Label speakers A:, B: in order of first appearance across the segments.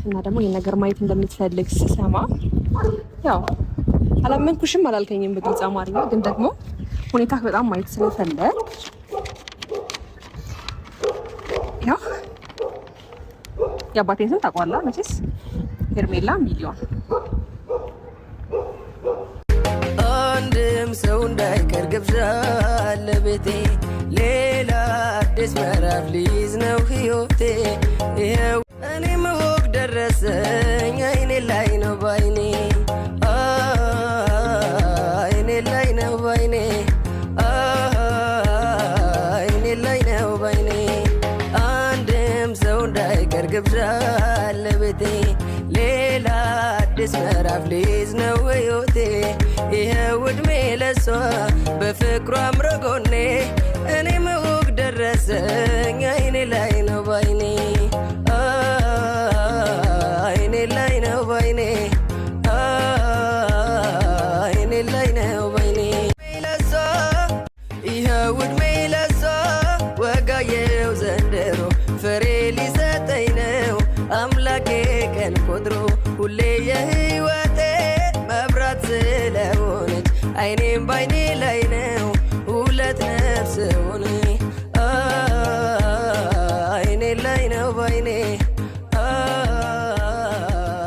A: እና ደግሞ ይሄን ነገር ማየት እንደምትፈልግ ስሰማ ያው አላመንኩሽም አላልከኝም በግልጽ አማርኛ ግን ደግሞ ሁኔታ በጣም ማየት ስለፈለግ ያው የአባቴን ስም ታውቀዋለህ መቼስ ሄርሜላ ሚሊዮን
B: አንድም ሰው እንዳይቀር ግብዣ ለቤቴ ሌላ አዲስ ምዕራፍ ሊይዝ ነው ህይወቴ ይኸው እኔም ወግ ደረሰኝ አይኔ ላይ ነው ባይኔ አይኔ ላይ ነው ባይኔ አይኔ ላይ ነው ባይኔ አንድም ሰው እንዳይቀር ግብዣ ለቤቴ ሌላ አዲስ ምዕራፍ ሊይዝ ነው ህይወቴ ይኸው ዕድሜ ለሷ በፍቅሯ አምሮ ጎኔ እኔም ወግ ደረሰኝ አይኔ ላይ ነው ባይኔ አይኔ ላይ ነው ባይኔ አይኔ ላይ ነው ባይኔ ለሷ ይኸው ዕድሜ ለሷ ወጋየው ዘንድሮ ፍሬ ሊሰጠኝ ነው አምላኬ ቀን ቆጥሮ ሁሌ የህይወቴ መብራት ስለሆነች አይኔም ባይኔ ላይ ነው ሁለት ነፍስ ሆነ አይኔ ላይ ነው ባይኔ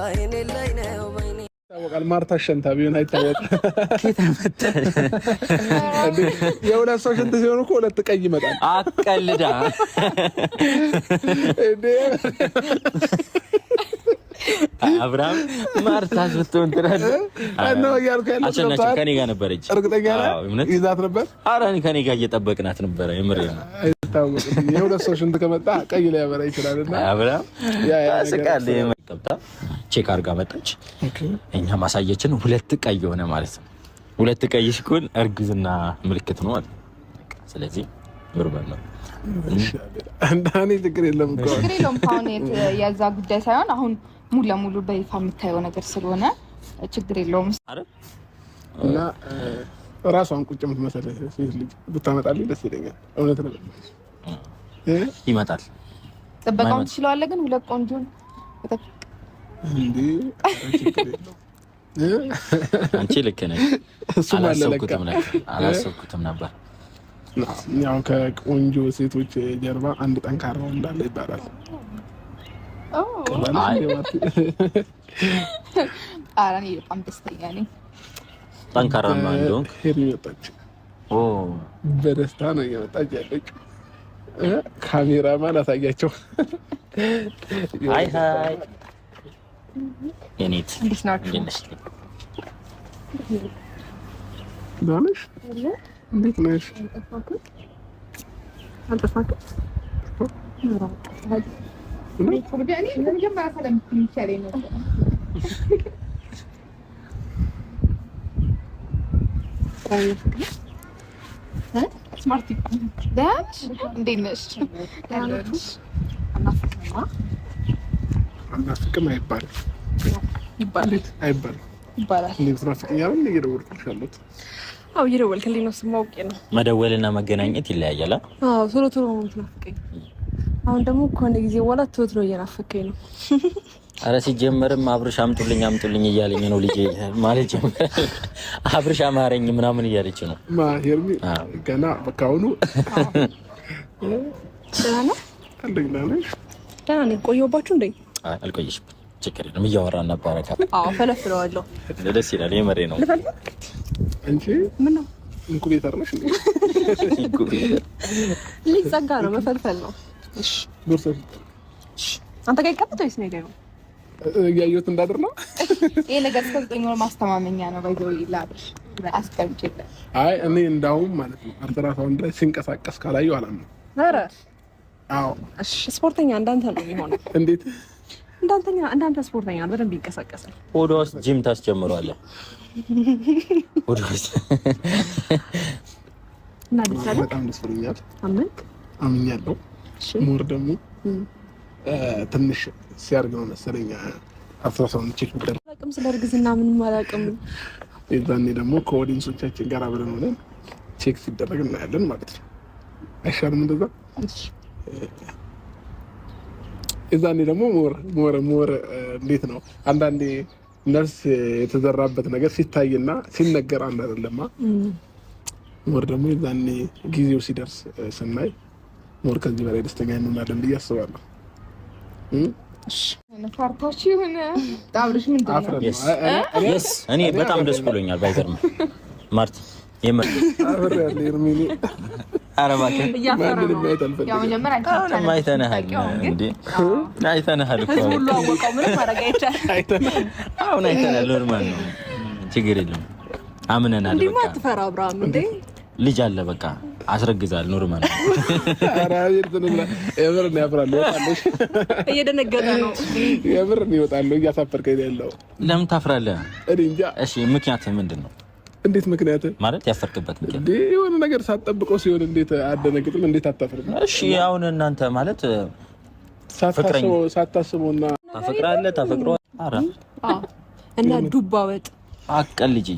B: አይኔ ላይ ነው ባይኔ
C: ታወቃል ማርታ ሸንታ ቢሆን አይታወቅም
D: ከተመጣ
C: የሁለት ሰው ሽንት ሲሆን እኮ ሁለት ቀይ ይመጣል
D: አቀልዳ
C: እንዴ
D: አብራም ማርታ ስትሆን ትራል
C: አነው ያልኩ ያለው
D: አቸናች ከኔ ጋር ነበረች
C: እርግጠኛ ነኝ ይዛት ነበር
D: አራኒ ከኔ ጋር እየጠበቅናት ነበር የምር ነው
C: አይታወቅም የሁለት ሰው ሽንት ከመጣ ቀይ ላይ ያበራ ይችላልና
D: አብራም ያስቃል የመጣ ቼክ አርጋ መጣች እኛ ማሳየችን ሁለት ቀይ ሆነ ማለት ነው ሁለት ቀይ ሲሆን እርግዝና ምልክት ነው ማለት ስለዚህ ኖርማል ነው
C: አንዳኔ ችግር የለም እኮ
A: ችግር የለም ፓውኔት ያዛ ጉዳይ ሳይሆን አሁን ሙሉ ለሙሉ በይፋ የምታየው ነገር ስለሆነ ችግር የለውም
D: አይደል
C: እና ራሷን ቁጭ የምትመስለው ሴት ልጅ ብታመጣልኝ ደስ ይለኛል እውነት ነው
D: ይመጣል
A: ጥበቃውን ትችላለህ ግን ሁለት ቆንጆ
C: እንዴ
D: አንቺ ልክ ነሽ
C: እሱ
D: አላሰብኩትም ነበር
C: ያው ከቆንጆ ሴቶች ጀርባ አንድ ጠንካራ እንዳለ ይባላል
A: አራኒ በጣም ደስተኛ ነኝ
D: ጠንካራ ነው እንደው
C: ሄሪ መጣች በደስታ ነው የመጣች ያለችው ካሜራማን አሳያቸው
D: ሃይ ሃይ የኔት
A: እንዴት ናችሁ
C: ዳንሽ እንዴት ነሽ
A: አንተፋከ ስማርት ዳሽ እንዴት ነሽ
C: አናፍቅም አይባልም ይባላል እንዴት ናፍቅኛል እየደወልኩልሻለሁ
A: አው እየደወልክልኝ ነው ስማውቄ ነው
D: መደወልና መገናኘት ይለያያል
A: አው ቶሎ ቶሎ ነው የምትናፍቀኝ አሁን ደግሞ ከሆነ ጊዜ በኋላ ቶሎ እየናፈቀኝ ነው
D: አረ ሲጀመርም አብርሽ አምጡልኝ እያለኝ ነው ልጄ ማለት ጀመረ አብርሽ አማረኝ ምናምን እያለች ነው
C: ማሄርሚ ገና በቃውኑ
A: ደህና ነኝ ቆየሁባችሁ እንዴ
D: አልቆየሽም ችግር የለም እያወራን ነበር
A: አዎ ፈለፍለዋለሁ
D: ደስ ይላል የመሬ ነው
C: እንጂ
A: ምን ነው
C: ኢንኩቤተር ነሽ እንዴ
D: ኢንኩቤተር
A: ሊጸጋ ነው መፈልፈል ነው
C: እሺ ዶርሰሽ
A: አንተ ጋር ይቀጥታ ወይስ ነው ደግሞ
C: ያየሁት እንዳድር ነው
A: ይሄ ነገር እስከ9 ወር ማስተማመኛ ነው ባይዘው ይላብሽ አስቀምጪልኝ
C: አይ እኔ እንዳውም ማለት ነው አልትራሳውንድ ላይ ሲንቀሳቀስ ካላየው አላምነው
A: ኧረ
C: አዎ
A: እሺ ስፖርተኛ እንዳንተ ነው የሚሆነው
C: እንዴት
A: እንዳንተ ስፖርተኛ በደንብ ይንቀሳቀሳል
D: ኦዶስ ጂም ታስጀምራለህ ኦዶስ
A: እና ደሳለ
C: በጣም ደስ ብሎኛል
A: አምኛለሁ
C: ሞር ደግሞ ትንሽ ሲያርግ ነው መሰለኝ አልትራሳውንድ ቼክ ብደረግ
A: አቅም ስለርግዝና ምንም አላውቅም
C: የዛኔ ደግሞ ከኦዲየንሶቻችን ጋር አብረን ሆነን ቼክ ሲደረግ እናያለን ማለት ነው አይሻልም እንደዛ እዛኔ ደግሞ ሞር እንዴት ነው አንዳንዴ ነፍስ የተዘራበት ነገር ሲታይና ሲነገር አንድ አይደለማ። ሞር ደግሞ እዛኔ ጊዜው ሲደርስ ስናይ ሞር ከዚህ በላይ ደስተኛ እንሆናለን ብዬ አስባለሁ።
A: ፓርታችሁ ሆነ ጣብርሽ ምንድን ነው?
D: እኔ በጣም ደስ ብሎኛል። ባይገርም ማርቲ የምር
C: አብሬያለሁ ኤርሚኒ
D: አረባከ
C: ማንንም አይተልፈልግ
A: ያው መጀመሪያ
D: አይተናል እንዴ አይተናል እኮ
A: ሁሉ አወቀው ምንም ማድረግ አይቻልም።
D: አሁን አይተናል። ኖርማል ነው፣ ችግር የለም። አምነናል።
A: እንዴ ማትፈራ አብርሃም እንዴ
D: ልጅ አለ በቃ አስረግዛል። ኖርማል ነው።
C: አራዊር ተነላ የምር ነው ያፍራል። ወጣለሽ
A: እየደነገጠ ነው።
C: የምር ነው ይወጣል። እያሳፈርከኝ ያለው
D: ለምን ታፍራለህ?
C: እኔ እንጃ።
D: እሺ ምክንያት ምንድነው?
C: እንዴት ምክንያት
D: ማለት ያፈርክበት ምክንያት
C: እንዴ? የሆነ ነገር ሳትጠብቀው ሲሆን እንዴት አደነግጥም? እንዴት አታፍርም?
D: እሺ አሁን እናንተ ማለት
C: ሳታስበውና
D: ታፈቅራለህ ታፈቅረዋለህ? ኧረ
A: እና ዱባ ወጥ
D: አቀልጂ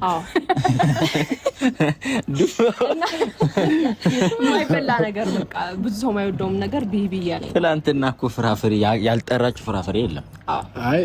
A: ማይበላ ነገር በቃ ብዙ ሰው ማይወደውም ነገር ቢቢ ያለ
D: ትላንትና እኮ ፍራፍሬ ያልጠራችሁ ፍራፍሬ የለም።
C: አይ